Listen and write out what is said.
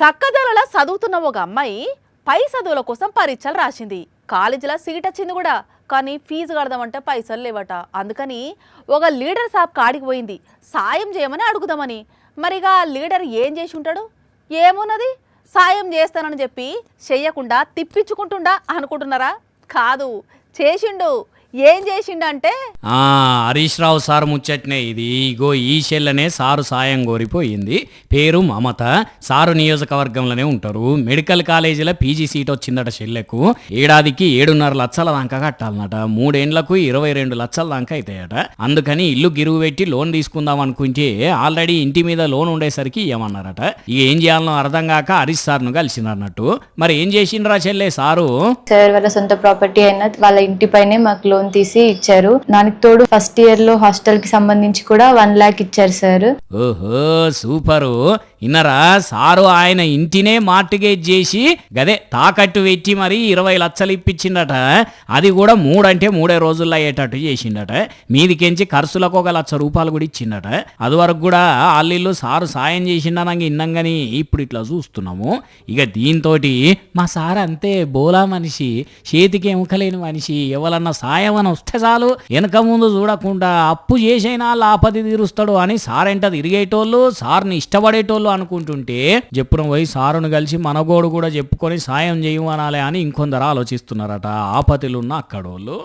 సక్కదలలో చదువుతున్న ఒక అమ్మాయి పై చదువుల కోసం పరీక్షలు రాసింది. కాలేజీలో సీట్ వచ్చింది కూడా, కానీ ఫీజు కడదామంటే పైసలు లేవట. అందుకని ఒక లీడర్ సాబ్ కాడికి పోయింది సాయం చేయమని అడుగుదామని. మరిగా లీడర్ ఏం చేసి ఉంటాడు? ఏమున్నది, సాయం చేస్తానని చెప్పి చెయ్యకుండా తిప్పించుకుంటుండా అనుకుంటున్నారా? కాదు, చేసిండు. ఏం చేసిండంటే హరీష్ రావు సార్ ముచ్చట్నే ఇది. ఇగో ఈ చెల్లనే సారు సాయం కోరిపోయింది. పేరు మమత. సారు నియోజకవర్గంలోనే ఉంటారు. మెడికల్ కాలేజీలో పీజీ సీట్ వచ్చిందట చెల్లెకు. ఏడాదికి 7.5 లక్షల దాకా కట్టాలన్నట. 3 ఏండ్లకు 22 లక్షల దాకా అవుతాయట. అందుకని ఇల్లు గిరువు పెట్టి లోన్ తీసుకుందాం అనుకుంటే ఆల్రెడీ ఇంటి మీద లోన్ ఉండేసరికి ఇవ్వమన్నారట. ఇక ఏం చేయాలనో అర్థం కాక హరీష్ సార్ను కలిసినట్టు. మరి ఏం చేసిండ్రా చెల్లె సారు? సార్ వాళ్ళ సొంత ప్రాపర్టీ అయినా వాళ్ళ ఇంటి పైనే మాకు లోన్ తీసి ఇచ్చారు. దానికి తోడు ఫస్ట్ ఇయర్ లో హాస్టల్ కి సంబంధించి కూడా 1 lakh ఇచ్చారు సార్. ఓహో సూపరు. ఇన్నరా సారు ఆయన ఇంటినే మార్టిగేజ్ చేసి గదే తాకట్టు పెట్టి మరి 20 లక్షలు ఇప్పించిండట. అది కూడా 3 అంటే 3 రోజుల్లో అయ్యేటట్టు చేసిండట. మీదికెంచి ఖర్చులకు 1 లక్ష రూపాయలు కూడా ఇచ్చిండట. అది వరకు కూడా ఆల్లిళ్ళు సారు సాయం చేసిండనంగా ఇన్నంగాని ఇప్పుడు ఇట్లా చూస్తున్నాము. ఇక దీంతో మా సార్ అంతే బోలా మనిషి, చేతికి ఎముకలేని మనిషి. ఎవరన్నా సాయం అని వస్తే చాలు వెనక ముందు చూడకుండా అప్పు చేసైనా ఆపది తీరుస్తాడు అని సారెంట తిరిగేటోళ్ళు, సార్ని ఇష్టపడేటోళ్ళు అనుకుంటుంటే చెప్పున పోయి సారును కలిసి మనగోడు కూడా చెప్పుకొని సాయం చేయమనాలి అని ఇంకొందరు ఆలోచిస్తున్నారట ఆపతిలున్న అక్కడోళ్ళు.